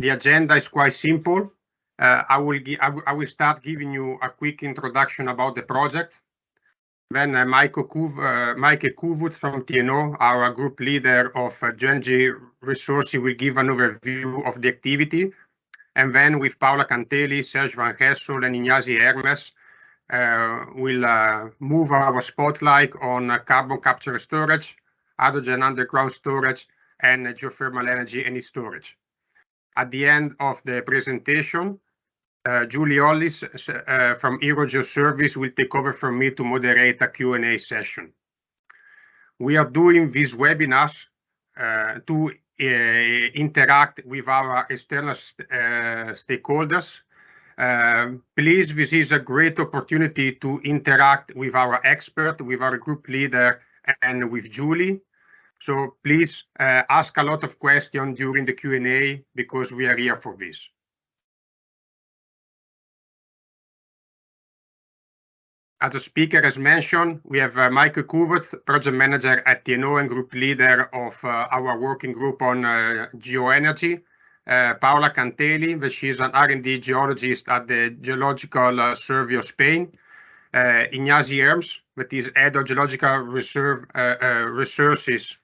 The agenda is quite simple. I will start giving you a quick introduction about the project. Then Maayke Koevoets from TNO, our group leader of GeoEnergy Resources, will give an overview of the activity. And then with Paula Canteli, Serge van Gessel, and Ignasi Herms, we'll move our spotlight on carbon capture and storage, hydrogen underground storage, and geothermal energy and storage. At the end of the presentation, Julie Hollis from Geoservice will take over from me to moderate a Q&A session. We are doing these webinars to interact with our external stakeholders. Please, this is a great opportunity to interact with our expert, with our group leader, and with Julie. So please ask a lot of questions during the Q&A because we are here for this. As a speaker, as mentioned, we have Maayke Koevoets, project manager at TNO and group leader of our working group on geoenergy. Paula Canteli, she is an R&D geologist at the Geological Survey of Spain. Ignasi Herms, that is head of geological resources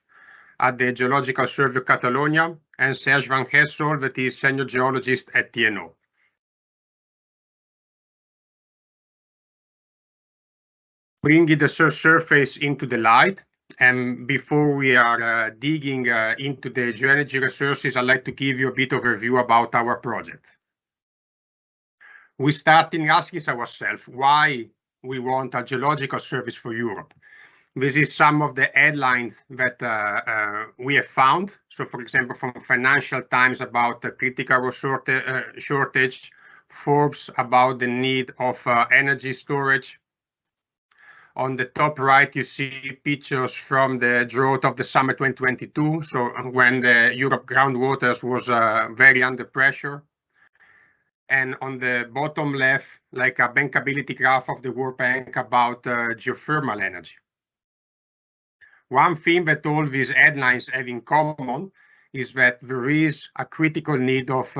at the Geological Survey of Catalonia, and Serge van Gessel, that is senior geologist at TNO. Bringing the surface into the light, and before we are digging into the geoenergy resources, I'd like to give you a bit of a review about our project. We started asking ourselves why we want a geological service for Europe. This is some of the headlines that we have found. So, for example, from Financial Times about the critical resource shortage, Forbes about the need of energy storage. On the top right, you see pictures from the drought of the summer 2022, so when the Europe groundwaters was very under pressure. And on the bottom left, like a bankability graph of the World Bank about geothermal energy. One thing that all these headlines have in common is that there is a critical need of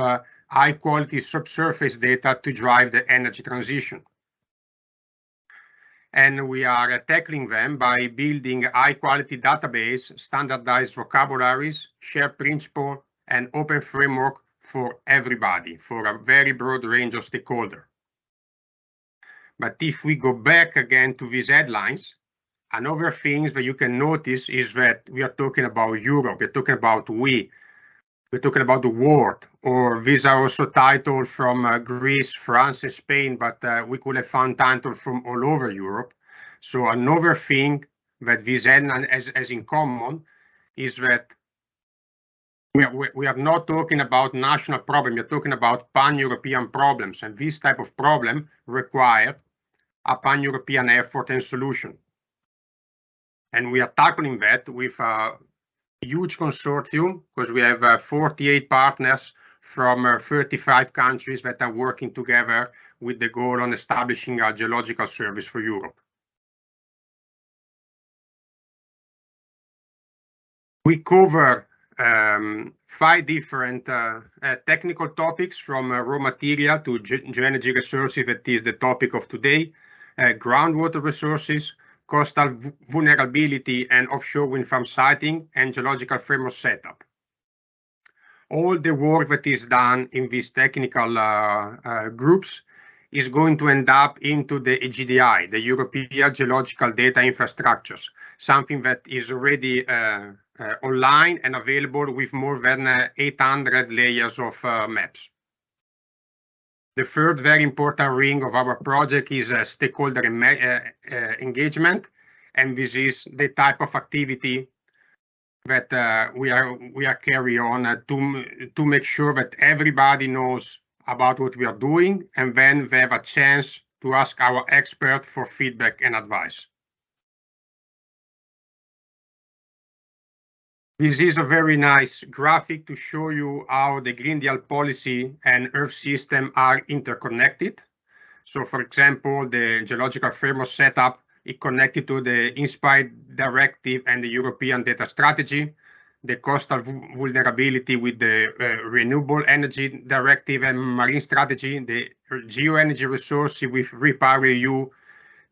high-quality subsurface data to drive the energy transition. And we are tackling them by building a high-quality database, standardized vocabularies, shared principle, and open framework for everybody, for a very broad range of stakeholders. But if we go back again to these headlines, another thing that you can notice is that we are talking about Europe, we're talking about we're talking about the world, or these are also titles from Greece, France, and Spain, but we could have found titles from all over Europe. So another thing that this headline has in common is that we are not talking about national problems, we're talking about pan-European problems, and this type of problem require a pan-European effort and solution. And we are tackling that with a huge consortium, because we have 48 partners from 35 countries that are working together with the goal on establishing a geological service for Europe. We cover 5 different technical topics, from raw material to geoenergy resources, that is the topic of today, groundwater resources, coastal vulnerability and offshore wind farm siting, and geological framework setup. All the work that is done in these technical groups is going to end up into the EGDI, the European Geological Data Infrastructures, something that is already online and available with more than 800 layers of maps. The third very important ring of our project is stakeholder engagement, and this is the type of activity that we are carrying on to make sure that everybody knows about what we are doing, and then they have a chance to ask our expert for feedback and advice. This is a very nice graphic to show you how the Green Deal policy and Earth system are interconnected. So, for example, the geological framework setup is connected to the Inspired Directive and the European Data Strategy. the coastal vulnerability with the Renewable Energy Directive and Marine Strategy, the GeoEnergy Resources with REPowerEU,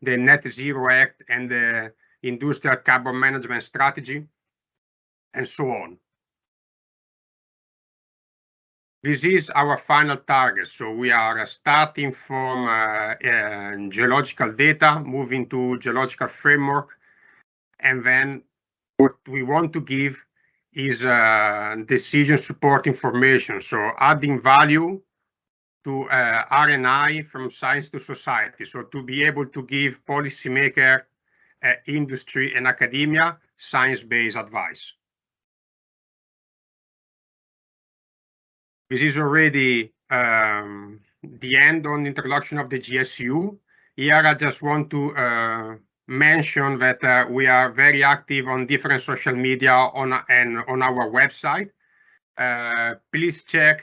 the Net Zero Act, and the Industrial Carbon Management Strategy, and so on. This is our final target. So we are starting from geological data, moving to geological framework, and then what we want to give is decision support information. So adding value to R&I from science to society. So to be able to give policymaker, industry, and academia science-based advice. This is already the end on introduction of the GSEU. Here I just want to mention that we are very active on different social media and on our website. Please check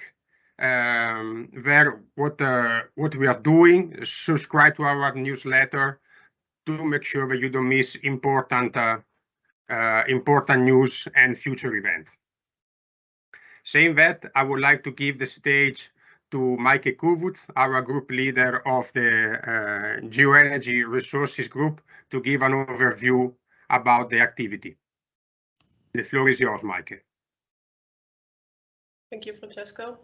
what we are doing. Subscribe to our newsletter to make sure that you don't miss important news and future events. Saying that, I would like to give the stage to Maayke Koevoets, our group leader of the GeoEnergy Resources Group, to give an overview about the activity. The floor is yours, Maayke. Thank you, Francesco.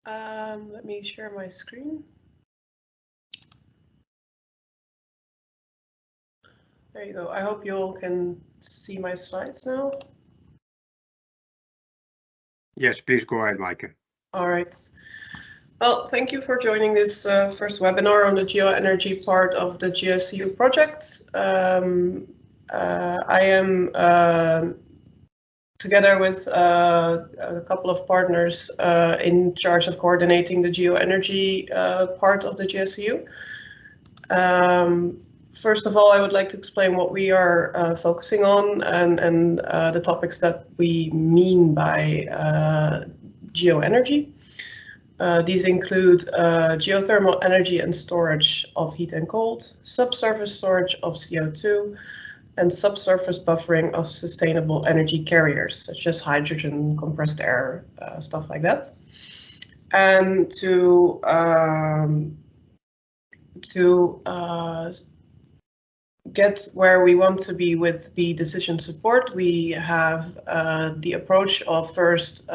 Let me share my screen. There you go. I hope you all can see my slides now. Yes, please go ahead, Maayke. All right. Well, thank you for joining this first webinar on the geoenergy part of the GSEU project. I am together with a couple of partners in charge of coordinating the geoenergy part of the GSEU. First of all, I would like to explain what we are focusing on and the topics that we mean by geoenergy. These include geothermal energy and storage of heat and cold, subsurface storage of CO2, and subsurface buffering of sustainable energy carriers, such as hydrogen, compressed air, stuff like that. And to get where we want to be with the decision support, we have the approach of first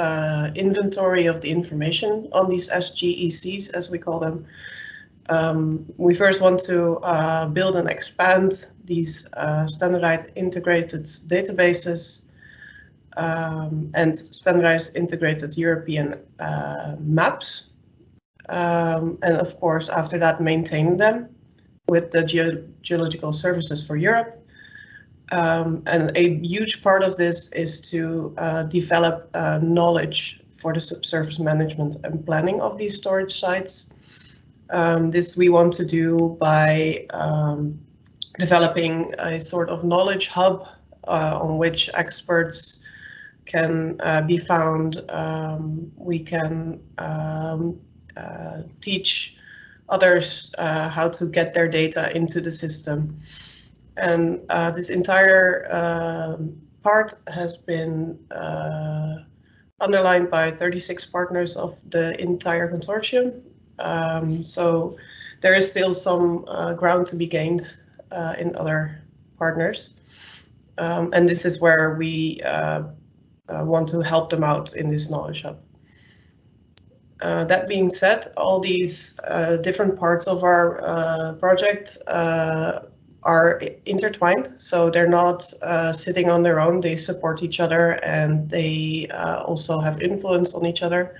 inventory of the information on these SGECs, as we call them. We first want to build and expand these standardized integrated databases and standardized integrated European maps. And of course, after that, maintain them with the Geological Services for Europe. And a huge part of this is to develop knowledge for the subsurface management and planning of these storage sites. This we want to do by developing a sort of knowledge hub on which experts can be found. We can teach others how to get their data into the system. And this entire part has been underlined by 36 partners of the entire consortium. So there is still some ground to be gained in other partners. And this is where we want to help them out in this knowledge hub. That being said, all these different parts of our project are intertwined, so they're not sitting on their own. They support each other and they also have influence on each other.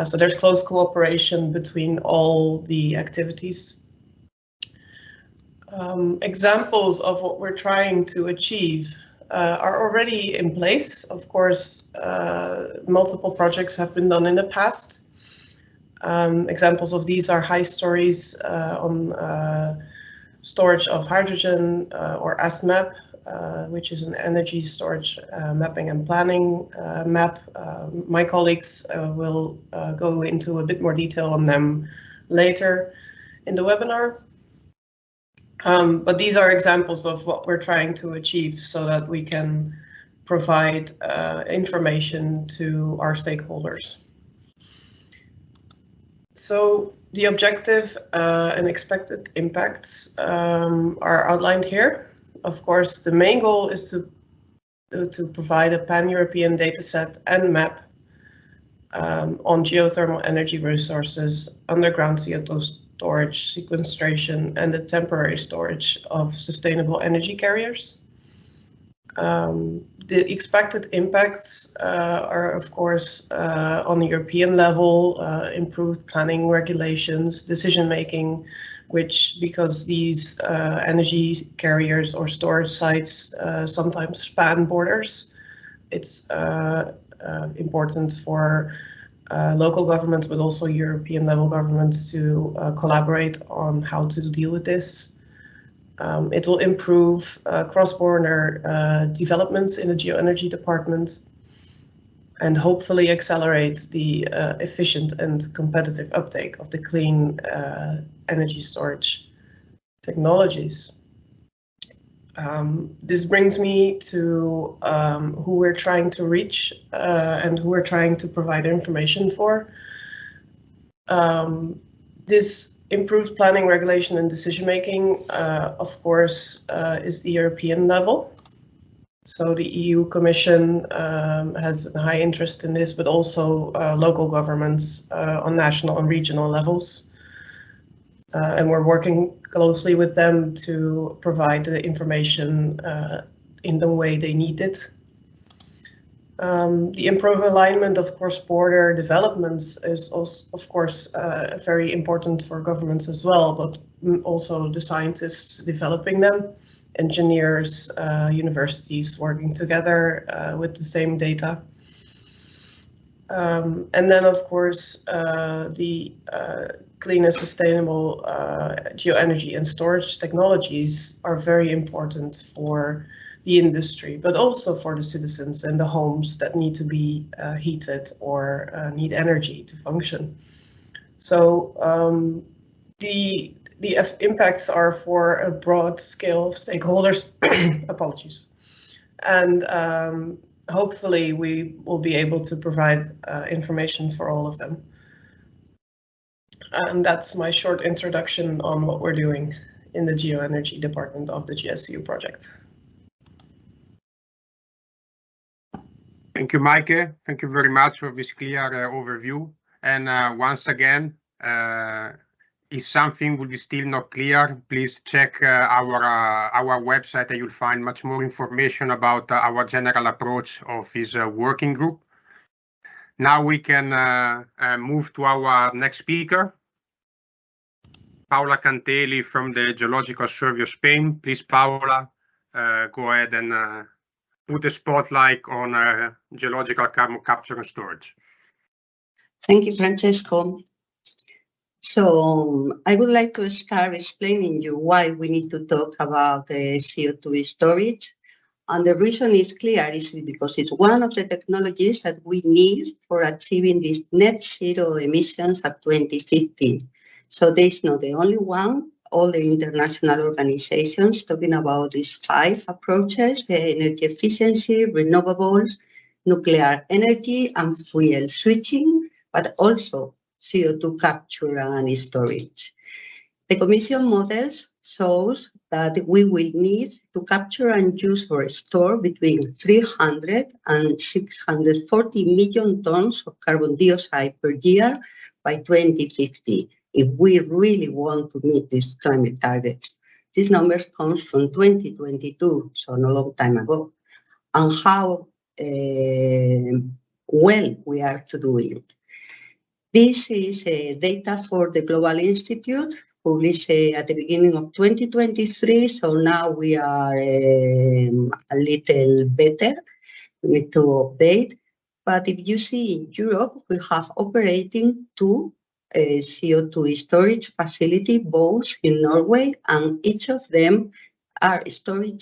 So there's close cooperation between all the activities. Examples of what we're trying to achieve are already in place. Of course, multiple projects have been done in the past. Examples of these are high stories on storage of hydrogen or ASMAP, which is an energy storage mapping and planning map. My colleagues will go into a bit more detail on them later in the webinar. But these are examples of what we're trying to achieve so that we can provide information to our stakeholders. So the objective and expected impacts are outlined here. Of course, the main goal is to provide a pan-European dataset and map on geothermal energy resources, underground CO2 storage, sequestration, and the temporary storage of sustainable energy carriers. The expected impacts are, of course, on the European level, improved planning regulations, decision-making, which, because these energy carriers or storage sites sometimes span borders, it's important for local governments, but also European level governments to collaborate on how to deal with this. It will improve cross-border developments in the GeoEnergy department and hopefully accelerate the efficient and competitive uptake of the clean energy storage technologies. This brings me to who we're trying to reach and who we're trying to provide information for. This improved planning, regulation, and decision-making, of course, is the European level. So the EU Commission has a high interest in this, but also local governments on national and regional levels. And we're working closely with them to provide the information in the way they need it. The improved alignment of cross-border developments is also, of course, very important for governments as well, but also the scientists developing them, engineers, universities working together with the same data. And then, of course, the clean and sustainable geoenergy and storage technologies are very important for the industry, but also for the citizens and the homes that need to be heated or need energy to function. So the impacts are for a broad scale of stakeholders. Apologies. And hopefully we will be able to provide information for all of them. And that's my short introduction on what we're doing in the GeoEnergy department of the GSEU project. Thank you, Maayke. Thank you very much for this clear overview. And once again, if something will be still not clear, please check our website, and you'll find much more information about our general approach of this working group. Now we can move to our next speaker, Paula Canteli from the Geological Survey of Spain. Please, Paula, go ahead and put a spotlight on geological carbon capture and storage. Thank you, Francesco. So I would like to start explaining you why we need to talk about CO2 storage. And the reason is clear, is because it's one of the technologies that we need for achieving these net zero emissions at 2050. So this is not the only one. All the international organizations talking about these 5 approaches: the energy efficiency, renewables, nuclear energy, and fuel switching, but also CO2 capture and storage. The Commission models shows that we will need to capture and use or store between 300 and 640 million tons of carbon dioxide per year by 2050. If we really want to meet these climate targets. These numbers come from 2022, so not a long time ago, and how well we are to do it. This is data for the Global Institute, published at the beginning of 2023, so now we are a little better. We need to update. But if you see in Europe, we have operating 2 CO2 storage facility, both in Norway, and each of them are storing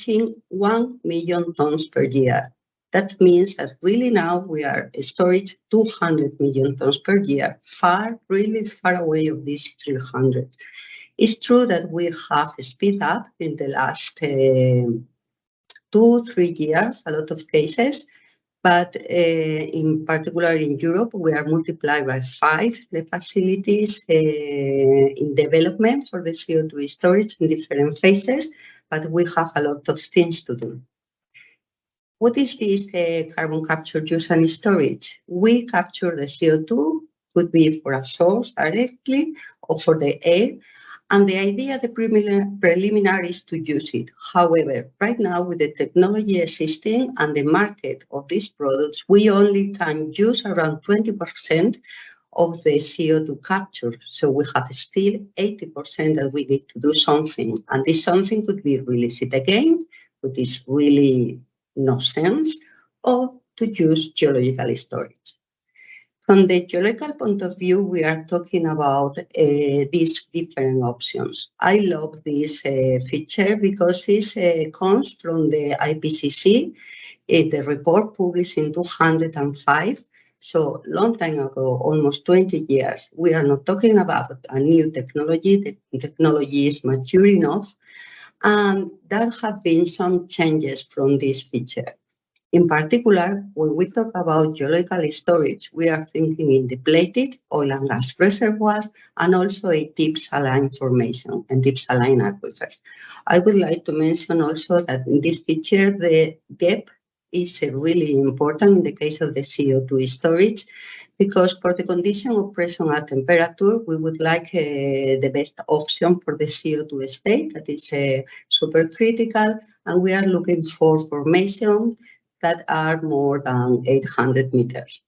1 million tons per year. That means that really now we are storing 200 million tons per year, really far away of these 300. It's true that we have speed up in the last 2-3 years, a lot of cases. But in particular in Europe, we are multiplied by 5 the facilities in development for the CO2 storage in different phases, but we have a lot of things to do. What is this carbon capture, use and storage? We capture the CO2, could be for a source directly or for the air. And the idea, the preliminary, is to use it. However, right now with the technology existing and the market of these products, we only can use around 20% of the CO2 capture. So we have still 80% that we need to do something. And this something could be release it again, which is really no sense, or to use geological storage. From the geological point of view, we are talking about these different options. I love this feature because it comes from the IPCC, the report published in 2005. So long time ago, almost 20 years. We are not talking about a new technology. The technology is mature enough. And there have been some changes from this feature. In particular, when we talk about geological storage, we are thinking in depleted oil and gas reservoirs and also a deep saline formation and deep saline aquifers. I would like to mention also that in this feature, the depth is really important in the case of the CO2 storage, because for the condition of pressure and temperature, we would like the best option for the CO2 state, that is supercritical, and we are looking for formation that are more than 800 meters.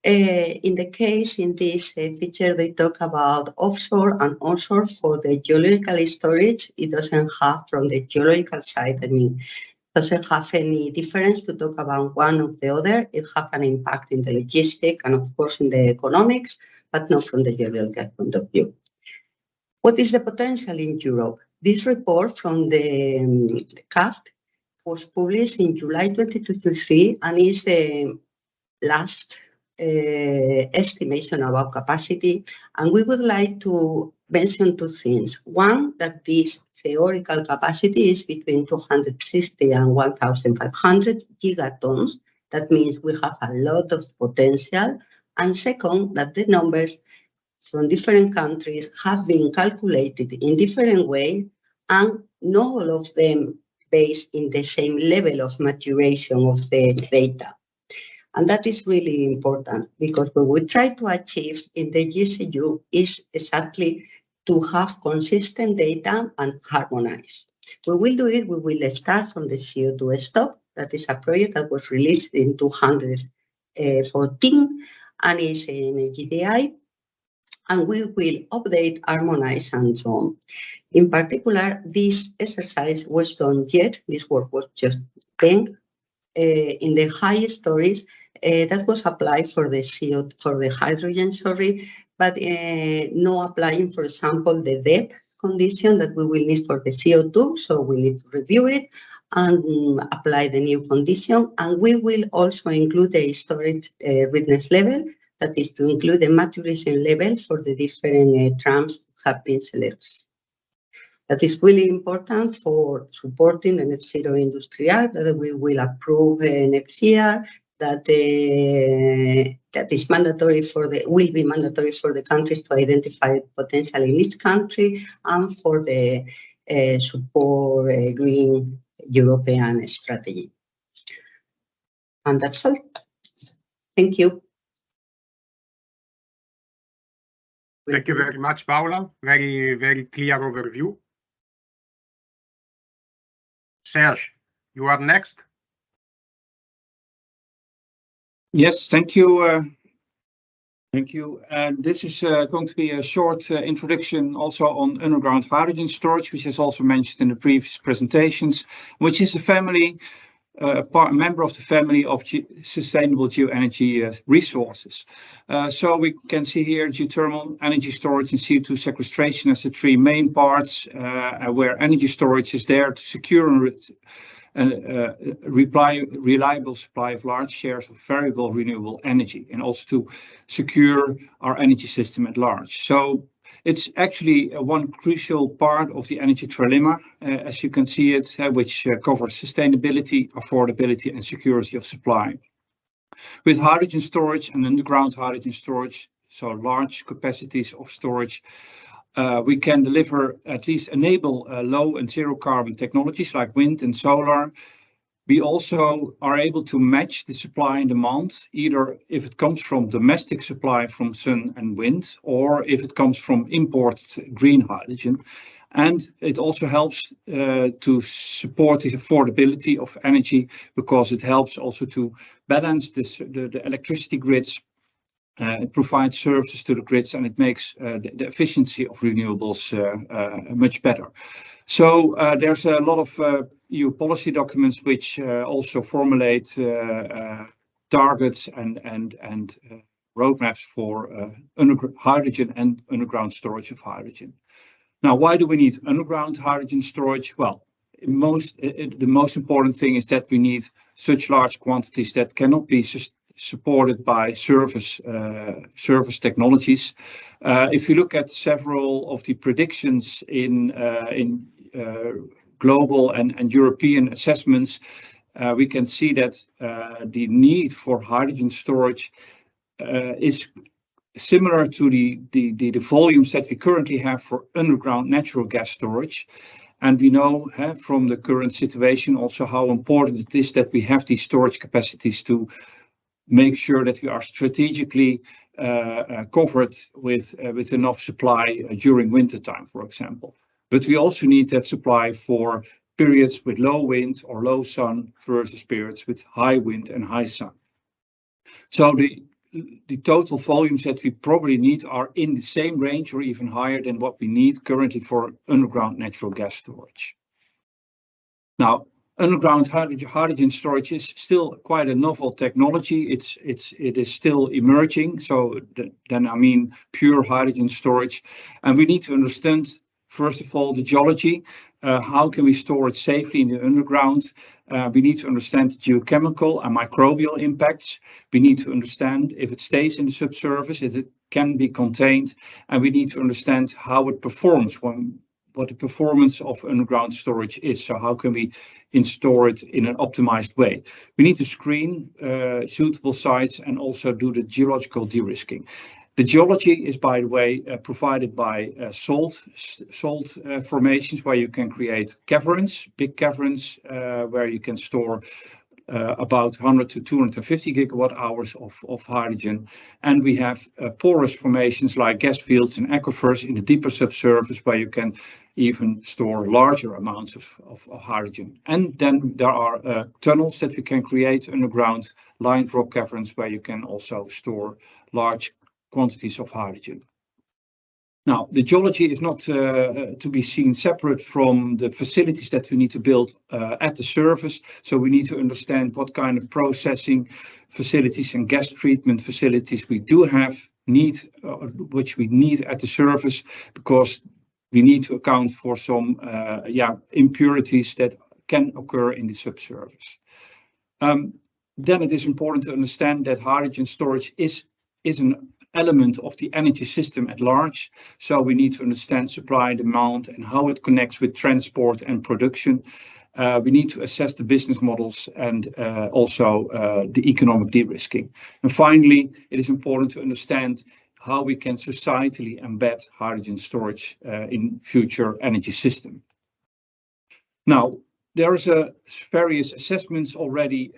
In the case, in this feature, they talk about offshore and onshore. For the geological storage, it doesn't have from the geological side, doesn't have any difference to talk about one or the other. It has an impact in the logistics and of course in the economics, but not from the geological point of view. What is the potential in Europe? This report from the CAFT was published in July 2023 and is the last estimation about capacity. And we would like to mention 2 things. One, that this theoretical capacity is between 260 and 1,500 gigatons. That means we have a lot of potential. And second, that the numbers from different countries have been calculated in different ways, and not all of them based in the same level of maturation of the data. And that is really important, because what we try to achieve in the GSEU is exactly to have consistent data and harmonize. We will do it, we will start from the CO2 stop. That is a project that was released in 2014 and is in GDI. And we will update, harmonize, and so on. In particular, this exercise was done yet, this work was just done in the high stories that was applied for the CO2, for the hydrogen, but no applying, for example, the depth condition that we will need for the CO2. So we need to review it and apply the new condition. And we will also include the storage readiness level, that is to include the maturation level for the different trams that have been selected. That is really important for supporting the Net Zero Industry Act that we will approve next year. That is mandatory for will be mandatory for the countries to identify potential in each country, and for the support green European strategy. And that's all. Thank you. Thank you very much, Paula. Very, very clear overview. Serge, you are next. Yes, thank you. Thank you. This is going to be a short introduction also on underground hydrogen storage, which is also mentioned in the previous presentations, which is a family, member of the family of sustainable geoenergy resources. So we can see here geothermal, energy storage, and CO2 sequestration as the 3 main parts, where energy storage is there to secure and reliable supply of large shares of variable renewable energy, and also to secure our energy system at large. So It's actually one crucial part of the energy trilemma, as you can see it, which covers sustainability, affordability, and security of supply. With hydrogen storage and underground hydrogen storage, so large capacities of storage, we can deliver, at least enable low and zero carbon technologies like wind and solar. We also are able to match the supply and demand, either if it comes from domestic supply from sun and wind, or if it comes from imported green hydrogen. And it also helps to support the affordability of energy, because it helps also to balance the electricity grids. It provides services to the grids, and it makes the efficiency of renewables much better. So there's a lot of EU policy documents which also formulate targets and roadmaps for hydrogen and underground storage of hydrogen. Now, why do we need underground hydrogen storage? Well, the most important thing is that we need such large quantities that cannot be supported by surface technologies. If you look at several of the predictions in global and European assessments, we can see that the need for hydrogen storage is similar to the volumes that we currently have for underground natural gas storage. And we know from the current situation also how important it is that we have these storage capacities to make sure that we are strategically covered with enough supply during winter time, for example. But we also need that supply for periods with low wind or low sun versus periods with high wind and high sun. So the total volumes that we probably need are in the same range or even higher than what we need currently for underground natural gas storage. Now, underground hydrogen storage is still quite a novel technology. It is still emerging. So then I mean pure hydrogen storage, and we need to understand, first of all, the geology. How can we store it safely in the underground? We need to understand geochemical and microbial impacts. We need to understand if it stays in the subsurface, if it can be contained, and we need to understand how it performs, what the performance of underground storage is. So how can we store it in an optimized way? We need to screen suitable sites and also do the geological de-risking. The geology is, by the way, provided by salt formations, where you can create caverns, big caverns, where you can store about 100 to 250 gigawatt hours of hydrogen. And we have porous formations like gas fields and aquifers in the deeper subsurface, where you can even store larger amounts of hydrogen. And then there are tunnels that we can create underground, lined rock caverns, where you can also store large quantities of hydrogen. Now, the geology is not to be seen separate from the facilities that we need to build at the surface. So we need to understand what kind of processing facilities and gas treatment facilities we do have, which we need at the surface, because we need to account for some impurities that can occur in the subsurface. Then it is important to understand that hydrogen storage is an element of the energy system at large. So we need to understand supply and demand and how it connects with transport and production. We need to assess the business models and also the economic de-risking. And finally, it is important to understand how we can societally embed hydrogen storage in future energy system. Now, there's various assessments already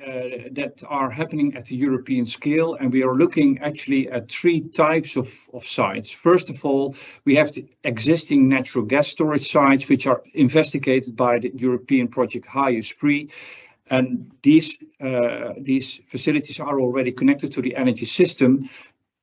that are happening at the European scale, and we are looking actually at three types of sites. First of all, we have the existing natural gas storage sites, which are investigated by the European project HIUSPRI, and these facilities are already connected to the energy system,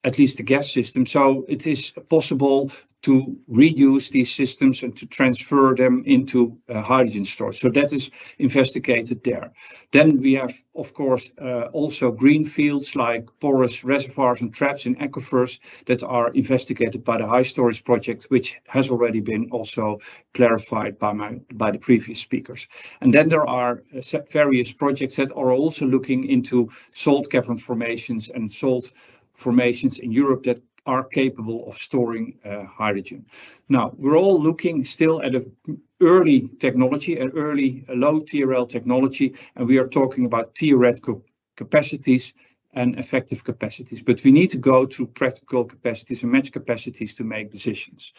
at least the gas system. So it is possible to reuse these systems and to transfer them into hydrogen storage. So that is investigated there. Then we have, of course, also green fields like porous reservoirs and traps in aquifers that are investigated by the High Storage Project, which has already been also clarified by the previous speakers. And then there are various projects that are also looking into salt cavern formations and salt formations in Europe that are capable of storing hydrogen. Now, we're all looking still at an early technology, an early low TRL technology, and we are talking about theoretical capacities and effective capacities. But we need to go to practical capacities and match capacities to make decisions.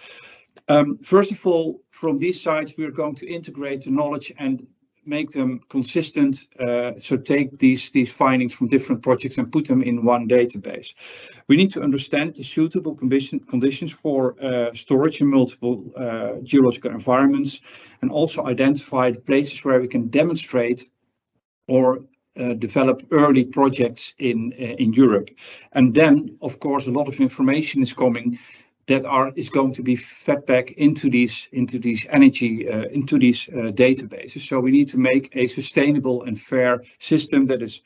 First of all, from these sides, we are going to integrate the knowledge and make them consistent. So take these findings from different projects and put them in one database. We need to understand the suitable conditions for storage in multiple geological environments, and also identify the places where we can demonstrate or develop early projects in Europe. And then, of course, a lot of information is coming that is going to be fed back into these databases. So we need to make a sustainable and fair system that is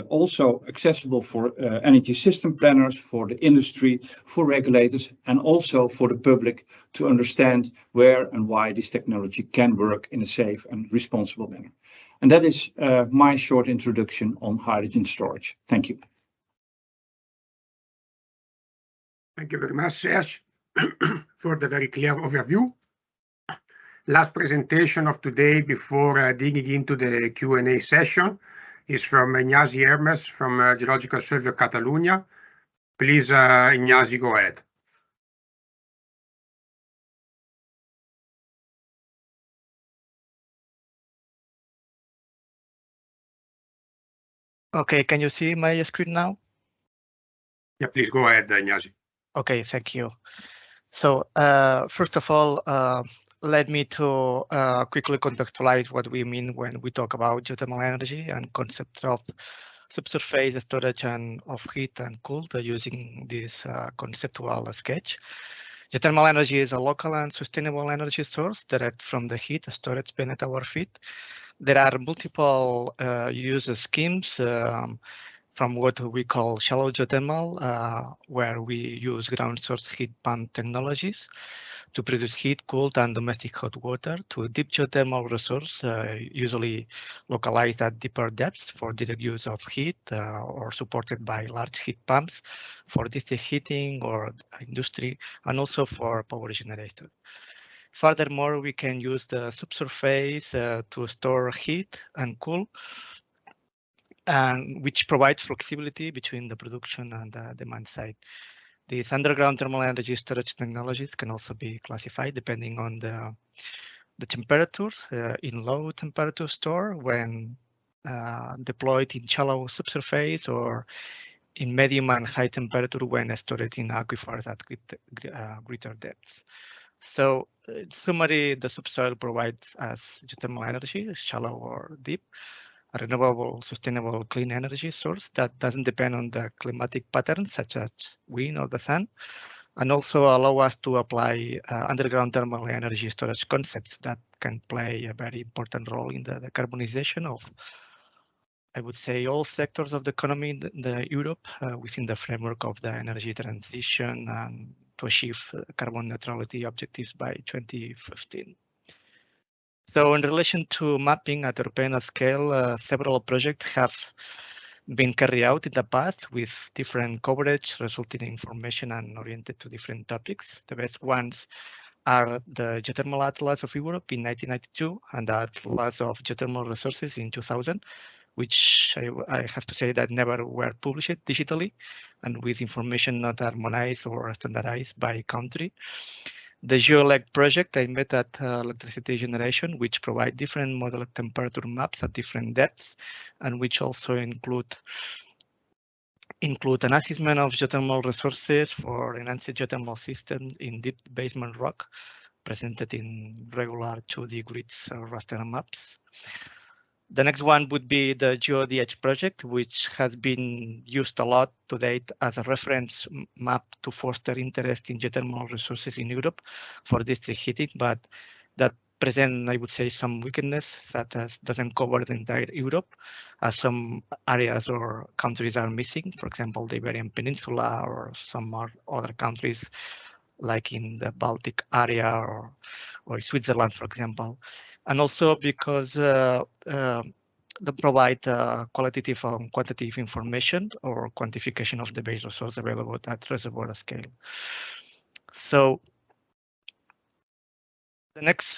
also accessible for energy system planners, for the industry, for regulators, and also for the public to understand where and why this technology can work in a safe and responsible manner. And that is my short introduction on hydrogen storage. Thank you. Thank you very much, Serge, for the very clear overview. Last presentation of today before digging into the Q&A session is from Ignasi Herms from Geological Survey of Catalonia. Please, Ignasi, go ahead. Okay, can you see my screen now? Yeah, please go ahead, Ignasi. Okay, thank you. So first of all, let me to quickly contextualize what we mean when we talk about geothermal energy and concept of subsurface storage and of heat and cool using this conceptual sketch. Geothermal energy is a local and sustainable energy source derived from the heat storage beneath our feet. There are multiple use schemes from what we call shallow geothermal, where we use ground source heat pump technologies to produce heat, cooled, and domestic hot water, to deep geothermal resource, usually localized at deeper depths for direct use of heat or supported by large heat pumps for district heating or industry, and also for power generation. Furthermore, we can use the subsurface to store heat and cool, and which provides flexibility between the production and the demand side. These underground thermal energy storage technologies can also be classified depending on the temperatures. In low temperature store when deployed in shallow subsurface, or in medium and high temperature when stored in aquifers at greater depths. So in summary, the subsoil provides us geothermal energy, shallow or deep, a renewable, sustainable, clean energy source that doesn't depend on the climatic patterns such as wind or the sun, and also allow us to apply underground thermal energy storage concepts that can play a very important role in the decarbonization of, I would say, all sectors of the economy in Europe within the framework of the energy transition and to achieve carbon neutrality objectives by 2015. So in relation to mapping at European scale, several projects have been carried out in the past with different coverage, resulting in information and oriented to different topics. The best ones are the Geothermal Atlas of Europe in 1992 and the Atlas of Geothermal Resources in 2000, which I have to say that never were published digitally and with information not harmonized or standardized by country. The GeoEnergy project aimed at electricity generation, which provide different model temperature maps at different depths, and which also include an assessment of geothermal resources for enhanced geothermal systems in deep basement rock, presented in regular 2D grids raster maps. The next one would be the GeoEnergy project, which has been used a lot to date as a reference map to foster interest in geothermal resources in Europe for district heating, but that present, I would say, some weakness, such as doesn't cover the entire Europe, as some areas or countries are missing, for example, the Iberian Peninsula or some other countries like in the Baltic area or Switzerland, for example. And also because provide qualitative and quantitative information or quantification of the base resource available at reservoir scale. So the next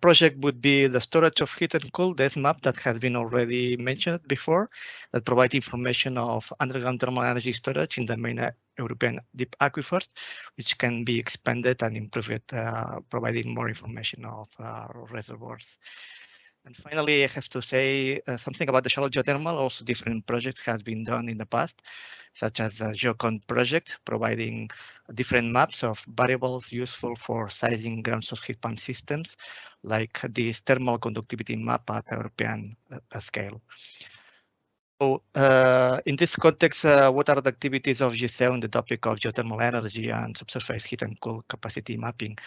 project would be the storage of heat and cool, this map that has been already mentioned before, that provide information of underground thermal energy storage in the main European deep aquifers, which can be expanded and improved, providing more information of reservoirs. And finally, I have to say something about the shallow geothermal. Also, different projects has been done in the past, such as the GeoCon project, providing different maps of variables useful for sizing ground source heat pump systems, like this thermal conductivity map at European scale. So, in this context, what are the activities of GSEU on the topic of geothermal energy and subsurface heat and cool capacity mapping?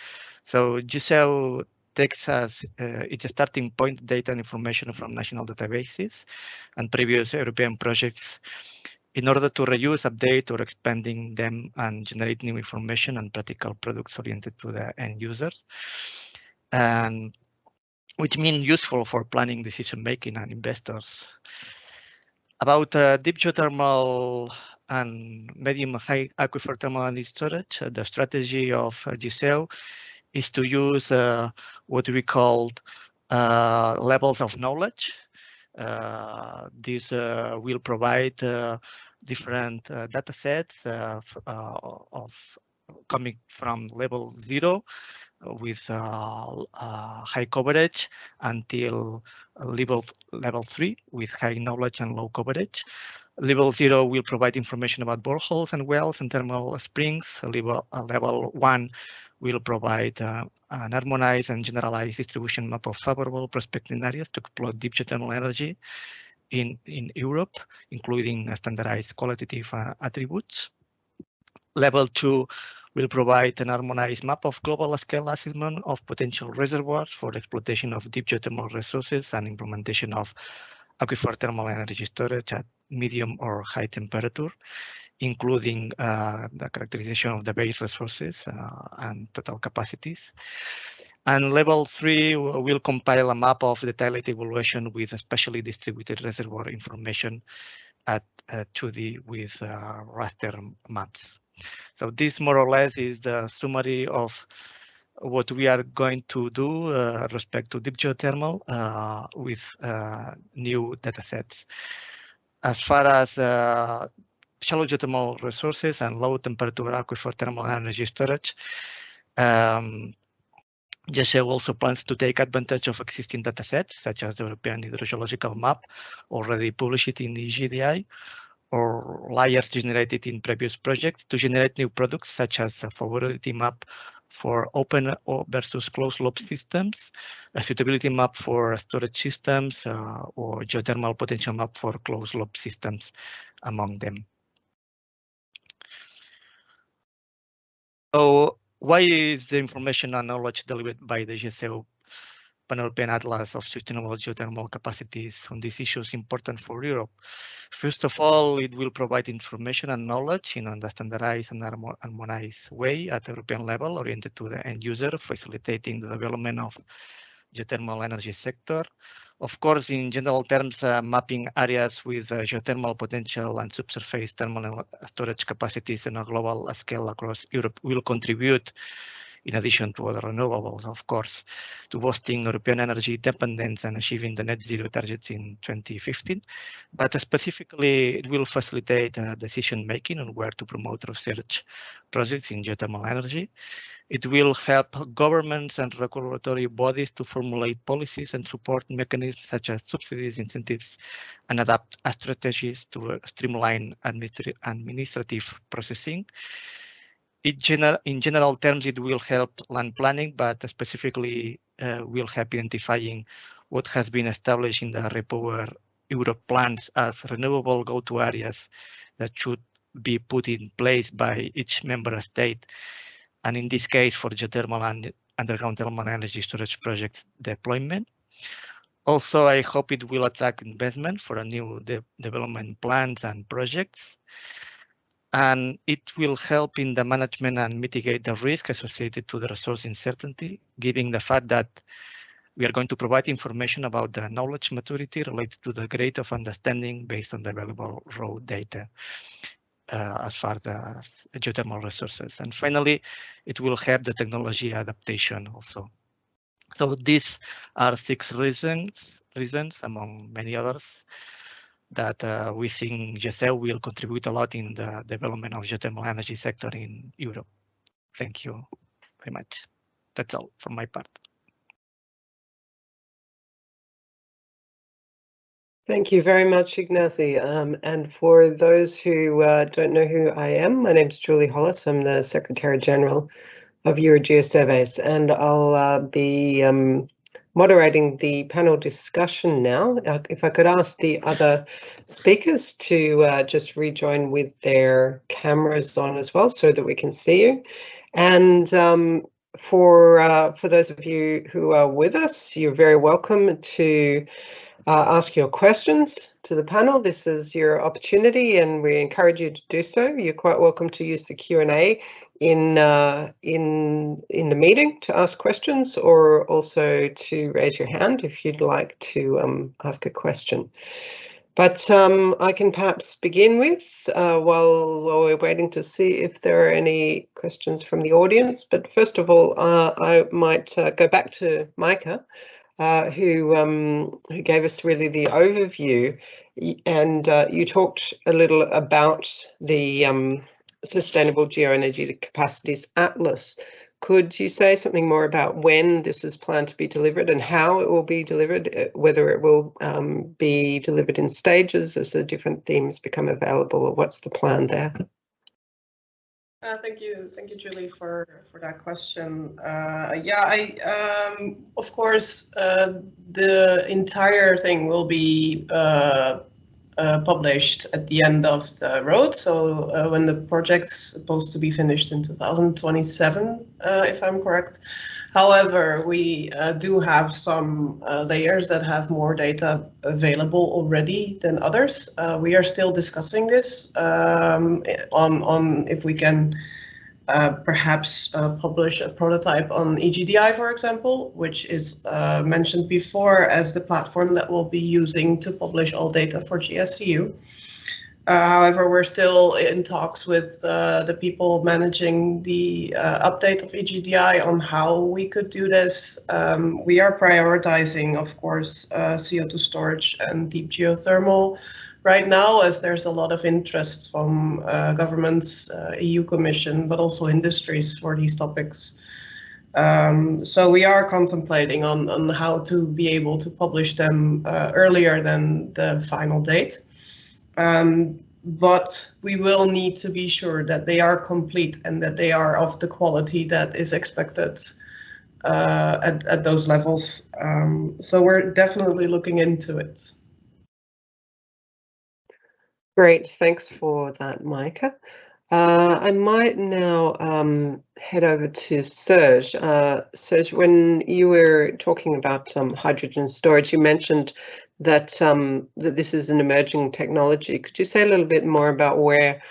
So, GSEU takes as its starting point data and information from national databases and previous European projects in order to reuse, update, or expanding them and generate new information and practical products oriented to the end users, and which mean useful for planning, decision making, and investors. About deep geothermal and medium high aquifer thermal energy storage, the strategy of GSEU is to use what we call levels of knowledge. This will provide different data sets of coming from level 0 with high coverage until level 3 with high knowledge and low coverage. Level 0 will provide information about boreholes and wells and thermal springs. Level 1 will provide an harmonized and generalized distribution map of favorable prospecting areas to exploit deep geothermal energy in Europe, including standardized qualitative attributes. Level 2 will provide an harmonized map of global scale assessment of potential reservoirs for exploitation of deep geothermal resources and implementation of aquifer thermal energy storage at medium or high temperature, including the characterization of the base resources and total capacities. And level 3 will compile a map of detailed evaluation with especially distributed reservoir information at 2D with raster maps. So this more or less is the summary of what we are going to do respect to deep geothermal with new datasets. As far as shallow geothermal resources and low temperature aquifer thermal energy storage, GeoEnergy also plans to take advantage of existing datasets, such as the European hydrogeological map already published in the GDI, or layers generated in previous projects to generate new products, such as a favorability map for open versus closed loop systems, a suitability map for storage systems, or geothermal potential map for closed loop systems, among them. So why is the information and knowledge delivered by the GSEU Pan-European Atlas of Sustainable Geothermal Capacities on these issues important for Europe? First of all, it will provide information and knowledge in a standardized and harmonized way at European level, oriented to the end user, facilitating the development of geothermal energy sector. Of course, in general terms, mapping areas with geothermal potential and subsurface thermal storage capacities on a global scale across Europe will contribute, in addition to other renewables, of course, to boosting European energy independence and achieving the net zero targets in 2015. But specifically, it will facilitate decision-making on where to promote research projects in geothermal energy. It will help governments and regulatory bodies to formulate policies and support mechanisms such as subsidies, incentives, and adapt strategies to streamline administrative processing. In general terms, it will help land planning, but specifically will help identifying what has been established in the Repower Europe plans as renewable go-to areas that should be put in place by each member state. And in this case, for geothermal and underground thermal energy storage projects deployment. Also, I hope it will attract investment for a new development plans and projects. And it will help in the management and mitigate the risk associated to the resource uncertainty, given the fact that We are going to provide information about the knowledge maturity related to the grade of understanding based on the available raw data as far as geothermal resources. And finally, it will have the technology adaptation also. So these are 6 reasons among many others that we think Gessel will contribute a lot in the development of geothermal energy sector in Europe. Thank you very much. That's all from my part. Thank you very much, Ignasi. And for those who don't know who I am, my name is Julie Hollis. I'm the Secretary General of Eurogeosurveys, and I'll be moderating the panel discussion now. If I could ask the other speakers to just rejoin with their cameras on as well, so that we can see you. And for those of you who are with us, you're very welcome to ask your questions to the panel. This is your opportunity, and we encourage you to do so. You're quite welcome to use the Q&A in the meeting to ask questions, or also to raise your hand if you'd like to ask a question. But I can perhaps begin with, while we're waiting to see if there are any questions from the audience. But first of all, I might go back to Maayke, who gave us really the overview, and you talked a little about the Sustainable GeoEnergy Capacities Atlas. Could you say something more about when this is planned to be delivered and how it will be delivered, whether it will be delivered in stages as the different themes become available, or what's the plan there? Thank you, Julie, for that question. Of course, the entire thing will be published at the end of the road. So when the project's supposed to be finished in 2027, if I'm correct. However, we do have some layers that have more data available already than others. We are still discussing this on if we can perhaps publish a prototype on EGDI, for example, which is mentioned before as the platform that we'll be using to publish all data for GSEU. However, we're still in talks with the people managing the update of EGDI on how we could do this. We are prioritizing, of course, CO2 storage and deep geothermal right now, as there's a lot of interest from governments, EU Commission, but also industries for these topics. So we are contemplating on how to be able to publish them earlier than the final date. But we will need to be sure that they are complete and that they are of the quality that is expected at those levels. So we're definitely looking into it. Great, thanks for that, Maayke. I might now head over to Serge. Serge, when you were talking about hydrogen storage, you mentioned that that this is an emerging technology. Could you say a little bit more about where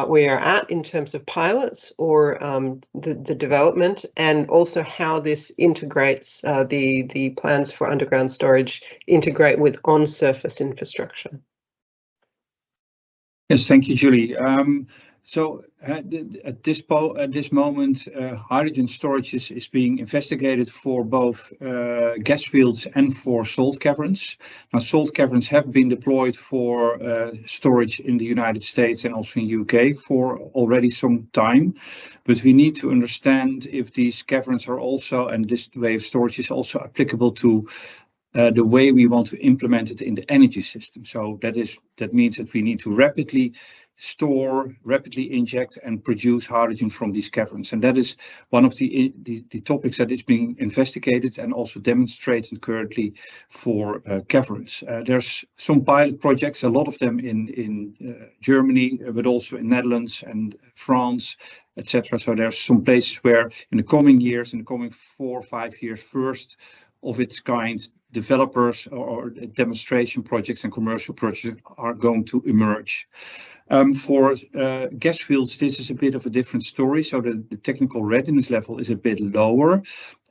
we are at in terms of pilots or the development, and also how this integrates the plans for underground storage integrate with on-surface infrastructure? Yes, thank you, Julie. So at this moment, hydrogen storage is being investigated for both gas fields and for salt caverns. Now, salt caverns have been deployed for storage in the United States and also in UK for already some time, but we need to understand if these caverns are also, and this way of storage is also applicable to the way we want to implement it in the energy system. So that means that we need to rapidly store, rapidly inject and produce hydrogen from these caverns. And that is one of the topics that is being investigated and also demonstrated currently for caverns. There's some pilot projects, a lot of them in Germany, but also in Netherlands and France, etc. So there's some places where in the coming years, in the coming 4 or 5 years, first of its kind developers or demonstration projects and commercial projects are going to emerge. For gas fields, this is a bit of a different story. So the technical readiness level is a bit lower.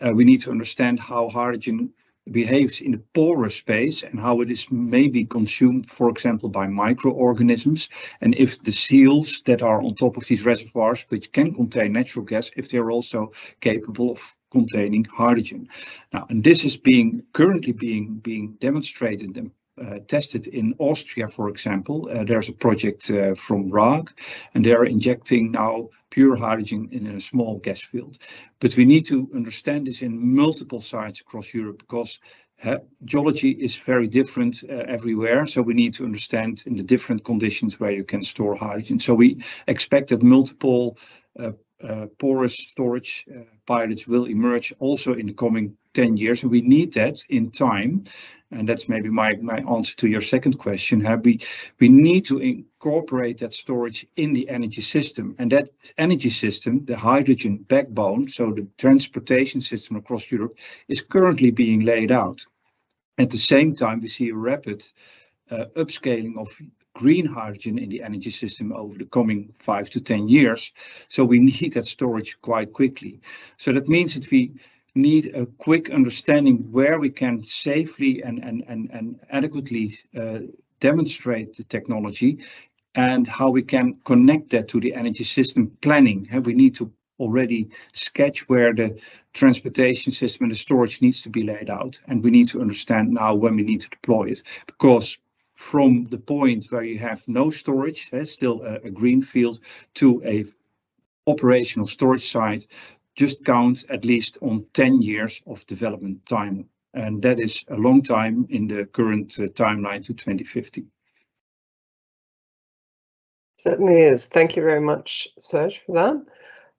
We need to understand how hydrogen behaves in the porous space and how it is maybe consumed, for example, by microorganisms, and if the seals that are on top of these reservoirs, which can contain natural gas, if they're also capable of containing hydrogen. Now, and this is currently being demonstrated and tested in Austria, for example. There's a project from RAG, and they're injecting now pure hydrogen in a small gas field. But we need to understand this in multiple sites across Europe, because geology is very different everywhere. So we need to understand in the different conditions where you can store hydrogen. So we expect that multiple porous storage pilots will emerge also in the coming 10 years, and we need that in time. And that's maybe my answer to your second question. We need to incorporate that storage in the energy system, and that energy system, the hydrogen backbone, so the transportation system across Europe, is currently being laid out. At the same time, we see a rapid upscaling of green hydrogen in the energy system over the coming 5 to 10 years. So we need that storage quite quickly. So that means that we need a quick understanding where we can safely and adequately demonstrate the technology, and how we can connect that to the energy system planning. We need to already sketch where the transportation system and the storage needs to be laid out, and we need to understand now when we need to deploy it, because from the point where you have no storage, still a green field, to a operational storage site, just count at least on 10 years of development time. And that is a long time in the current timeline to 2050. Certainly is. Thank you very much, Serge, for that.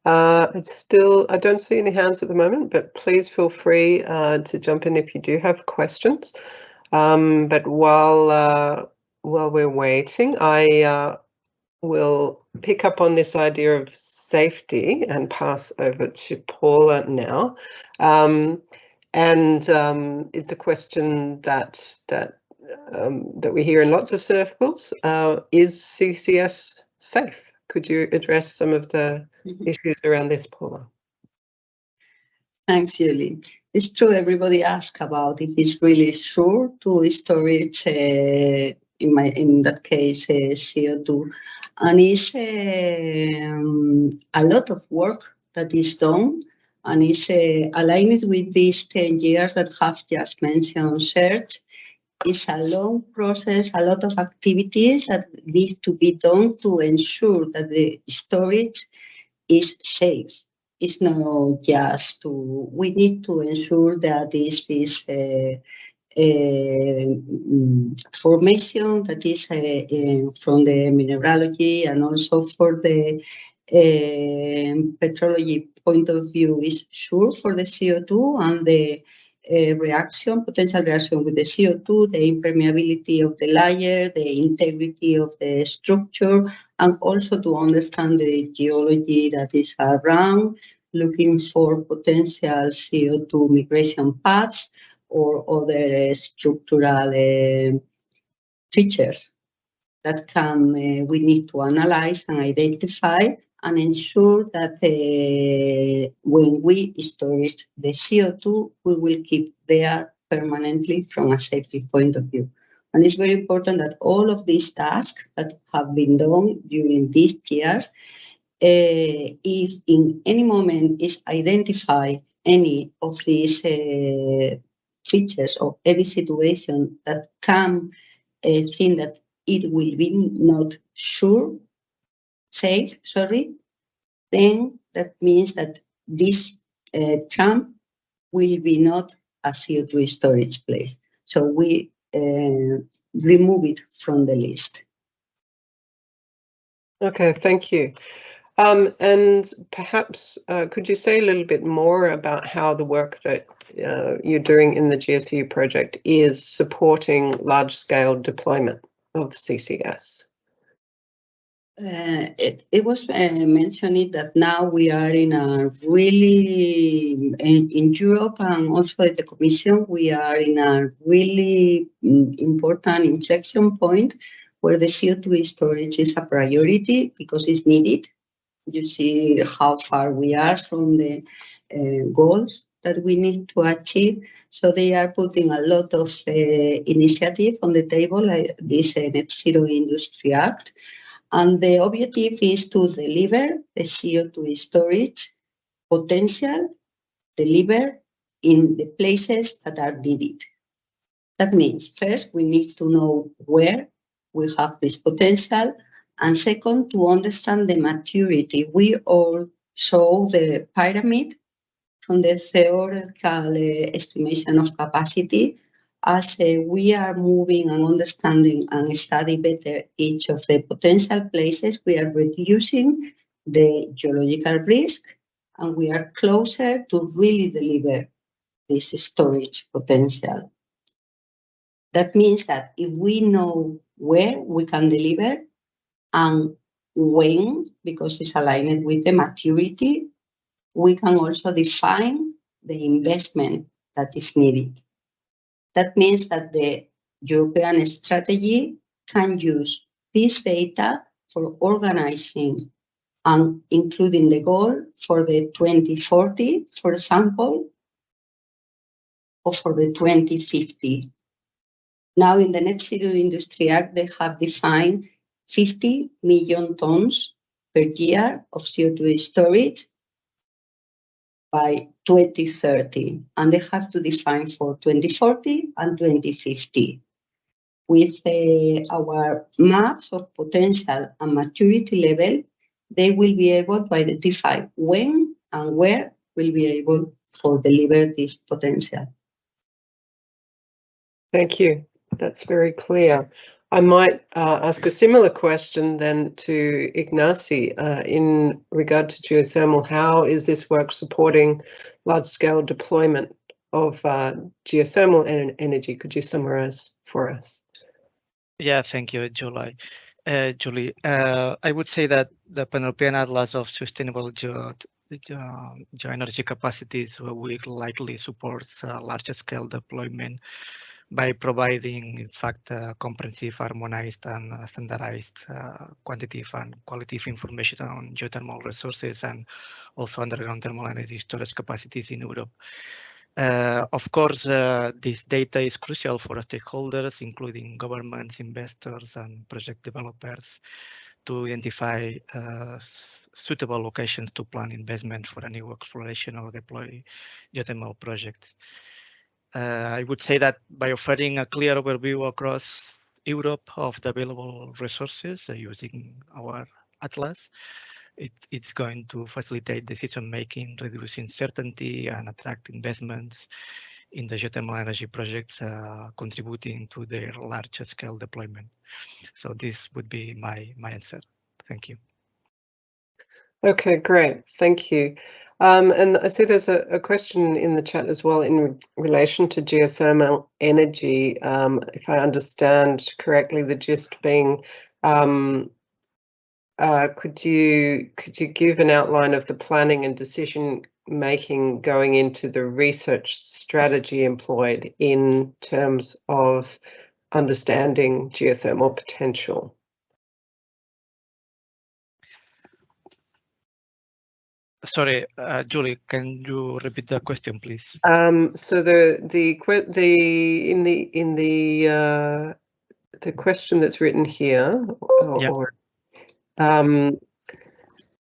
I don't see any hands at the moment, but please feel free to jump in if you do have questions. But while we're waiting, I will pick up on this idea of safety and pass over to Paula now. It's a question that we hear in lots of circles. Is CCS safe? Could you address some of the issues around this, Paula? Thanks, Julie. It's true, everybody asks about if it's really sure to store it, in that case, CO2. And it's a lot of work that is done, and it's aligned with these 10 years that have just mentioned, Serge. It's a long process, a lot of activities that need to be done to ensure that the storage is safe. It's not just we need to ensure that this is formation that is from the mineralogy, and also for the petrology point of view is sure for the CO2 and the potential reaction with the CO2, the impermeability of the layer, the integrity of the structure, and also to understand the geology that is around, looking for potential CO2 migration paths or other structural features that we need to analyze and identify and ensure that when we store the CO2, we will keep there permanently from a safety point of view. And it's very important that all of these tasks that have been done during these years, if in any moment is identify any of these features or any situation that can think that it will be not safe, then that means that this camp will be not a CO2 storage place. So we remove it from the list. Okay, thank you. And perhaps could you say a little bit more about how the work that you're doing in the GSEU project is supporting large-scale deployment of CCS? It was mentioned that now we are in a really, in Europe and also at the Commission, we are in a really important inflection point where the CO2 storage is a priority because it's needed. You see how far we are from the goals that we need to achieve. So they are putting a lot of initiative on the table, like this Net Zero Industry Act. And the objective is to deliver the CO2 storage potential delivered in the places that are needed. That means first we need to know where we have this potential, and second, to understand the maturity. We all saw the pyramid from the theoretical estimation of capacity. As we are moving and understanding and study better each of the potential places, we are reducing the geological risk, and we are closer to really deliver this storage potential. That means that if we know where we can deliver and when, because it's aligned with the maturity, we can also define the investment that is needed. That means that the European strategy can use this data for organizing and including the goal for the 2040, for example, or for the 2050. Now in the Net Zero Industry Act, they have defined 50 million tons per year of CO2 storage by 2030, and they have to define for 2040 and 2050. With our maps of potential and maturity level, they will be able to identify when and where we'll be able to deliver this potential. Thank you. That's very clear. I might ask a similar question then to Ignasi in regard to geothermal. How is this work supporting large-scale deployment of geothermal energy? Could you summarize for us? Yeah, thank you, Julie. I would say that the Pan-European Atlas of Sustainable GeoEnergy Capacities will likely support large-scale deployment by providing, in fact, comprehensive, harmonized, and standardized quantitative and qualitative information on geothermal resources and also underground thermal energy storage capacities in Europe. Of course, this data is crucial for stakeholders, including governments, investors, and project developers, to identify suitable locations to plan investment for a new exploration or deploy geothermal projects. I would say that by offering a clear overview across Europe of the available resources using our atlas, it's going to facilitate decision-making, reduce uncertainty, and attract investments in the geothermal energy projects, contributing to their large-scale deployment. So this would be my answer. Thank you. Okay, great. Thank you. And I see there's a question in the chat as well in relation to geothermal energy. If I understand correctly, the gist being, could you give an outline of the planning and decision making going into the research strategy employed in terms of understanding geothermal potential? Sorry, Julie, can you repeat the question, please? So the question that's written here,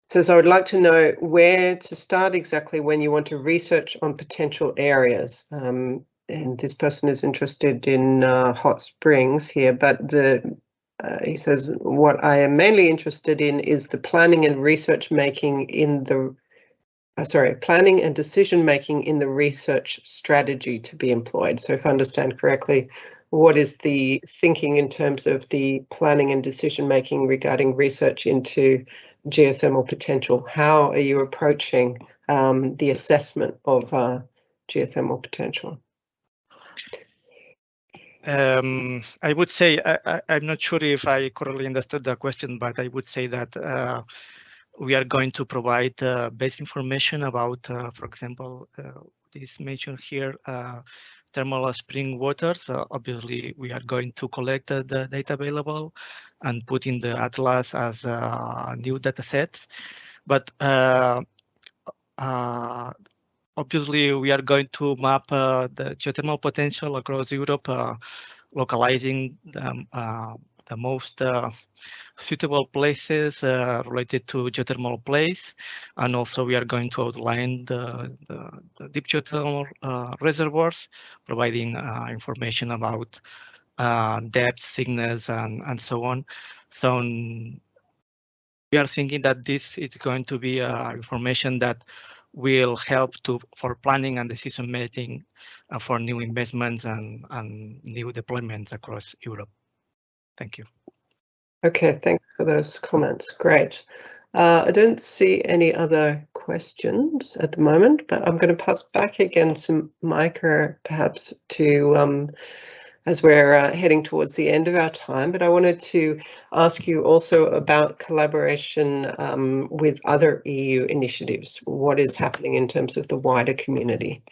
says, I would like to know where to start exactly when you want to research on potential areas. And this person is interested in hot springs here, but he says, what I am mainly interested in is the planning and research making in the planning and decision making in the research strategy to be employed. So if I understand correctly, what is the thinking in terms of the planning and decision making regarding research into geothermal potential? How are you approaching the assessment of geothermal potential? I would say, I'm not sure if I correctly understood the question, but I would say that we are going to provide basic information about, for example, this mentioned here, thermal spring waters. Obviously, we are going to collect the data available and put in the atlas as new data sets. But obviously, we are going to map the geothermal potential across Europe, localizing the most suitable places related to geothermal plays, and also we are going to outline the deep geothermal reservoirs, providing information about depth, thickness, and so on. So we are thinking that this is going to be information that will help for planning and decision making for new investments and new deployments across Europe. Thank you. Okay, thanks for those comments. Great. I don't see any other questions at the moment, but I'm going to pass back again to Maayke, perhaps to, as we're heading towards the end of our time, but I wanted to ask you also about collaboration with other EU initiatives. What is happening in terms of the wider community?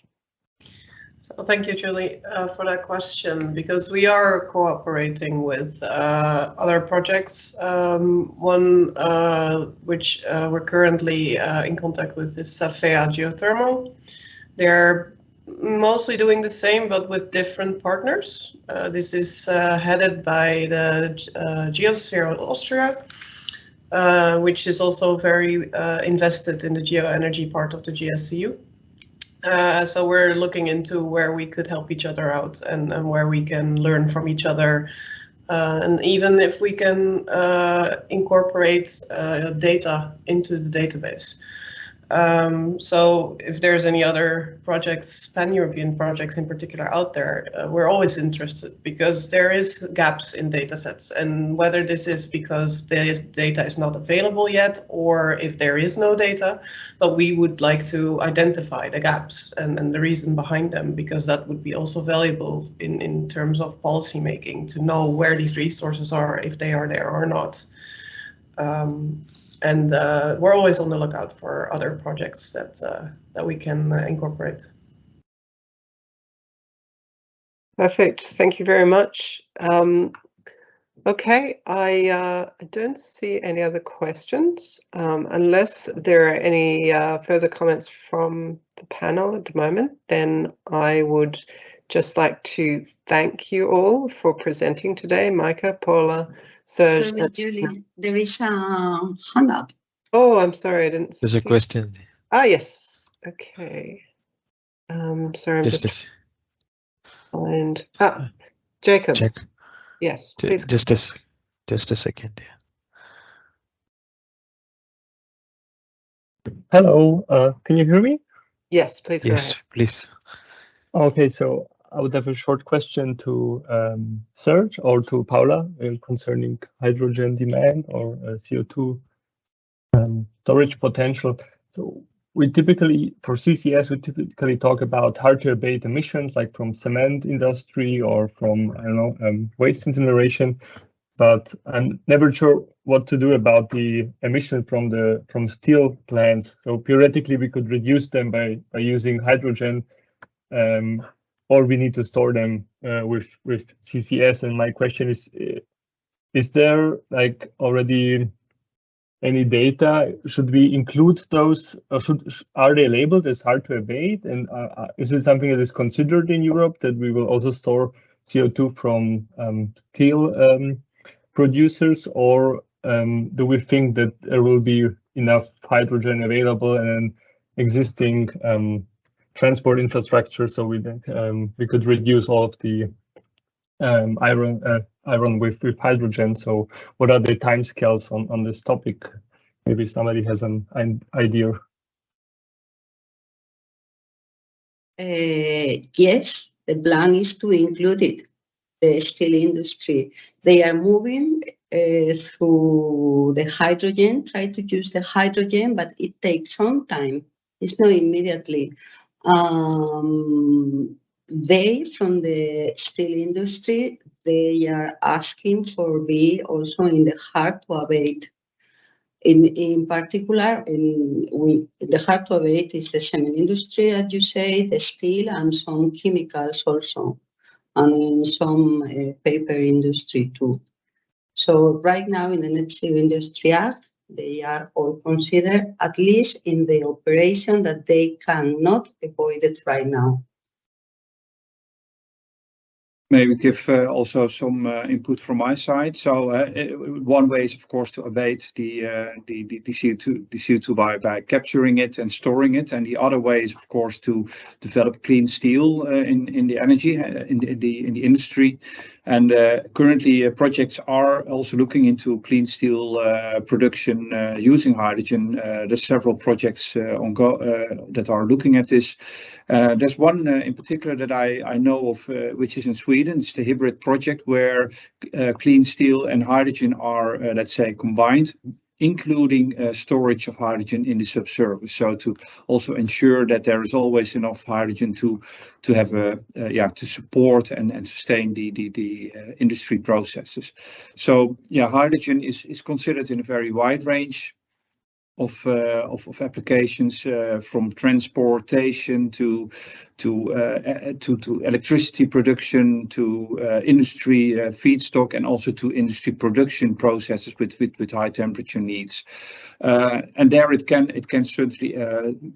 So thank you, Julie, for that question, because we are cooperating with other projects. One which we're currently in contact with is Safea Geothermal. They're mostly doing the same, but with different partners. This is headed by the Geosphere Austria, which is also very invested in the geoenergy part of the GSEU. So we're looking into where we could help each other out and where we can learn from each other. And even if we can incorporate data into the database. So if there's any other projects, pan-European projects in particular out there, we're always interested, because there is gaps in data sets, and whether this is because the data is not available yet or if there is no data, but we would like to identify the gaps and the reason behind them, because that would be also valuable in terms of policy making, to know where these resources are, if they are there or not. And we're always on the lookout for other projects that we can incorporate. Perfect. Thank you very much. Okay, I don't see any other questions, unless there are any further comments from the panel at the moment. Then I would just like to thank you all for presenting today, Maayke, Paula, Serge. Sorry, Julie, there is a hand up. Oh, I'm sorry, I didn't see. There's a question. Ah, yes. Okay. Sorry, I'm just find. Ah, Jacob. Check. Yes, please. Just a second. Hello, can you hear me? Yes, please. Yes, go ahead. please. Okay, so I would have a short question to Serge or to Paula concerning hydrogen demand or CO2 storage potential. So we typically, for CCS, we typically talk about hard to abate emissions, like from cement industry or from, I don't know, waste incineration. But I'm never sure what to do about the emission from steel plants. So theoretically, we could reduce them by using hydrogen, or we need to store them with CCS. And my question is there like already any data? Should we include those, or are they labeled as hard to abate? And is it something that is considered in Europe, that we will also store CO2 from steel producers, or do we think that there will be enough hydrogen available and existing transport infrastructure, so we could reduce all of the iron with hydrogen? So what are the timescales on this topic? Maybe somebody has an idea. Yes, the plan is to include it. The steel industry, they are moving through the hydrogen, try to use the hydrogen, but it takes some time. It's not immediately. They, from the steel industry, they are asking for be also in the hard to abate. In particular, the hard to abate is the cement industry, as you say, the steel, and some chemicals also, and in some paper industry too. So right now in the Net Zero Industry Act, they are all considered, at least in the operation, that they cannot avoid it right now. Maybe give also some input from my side. So one way is, of course, to abate the CO2 by capturing it and storing it, and the other way is, of course, to develop clean steel in the energy in the industry. And currently, projects are also looking into clean steel production using hydrogen. There's several projects that are looking at this. There's one in particular that I know of, which is in Sweden. It's the hybrid project where clean steel and hydrogen are, let's say, combined, including storage of hydrogen in the subsurface. So to also ensure that there is always enough hydrogen to have to support and sustain the industry processes. So yeah, hydrogen is considered in a very wide range of applications, from transportation to electricity production, to industry feedstock, and also to industry production processes with high temperature needs. And there it can certainly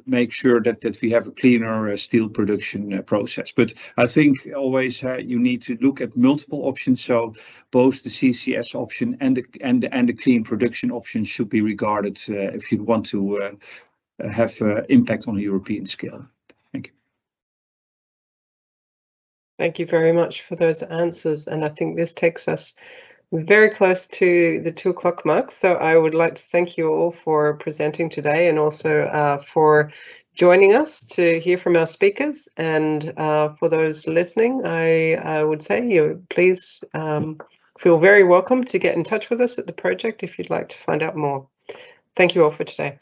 make sure that we have a cleaner steel production process. But I think always you need to look at multiple options. So both the CCS option and the clean production option should be regarded if you want to have impact on a European scale. Thank you. Thank you very much for those answers. And I think this takes us very close to the 2 o'clock mark. So I would like to thank you all for presenting today, and also for joining us to hear from our speakers. And for those listening, I would say please feel very welcome to get in touch with us at the project if you'd like to find out more. Thank you all for today.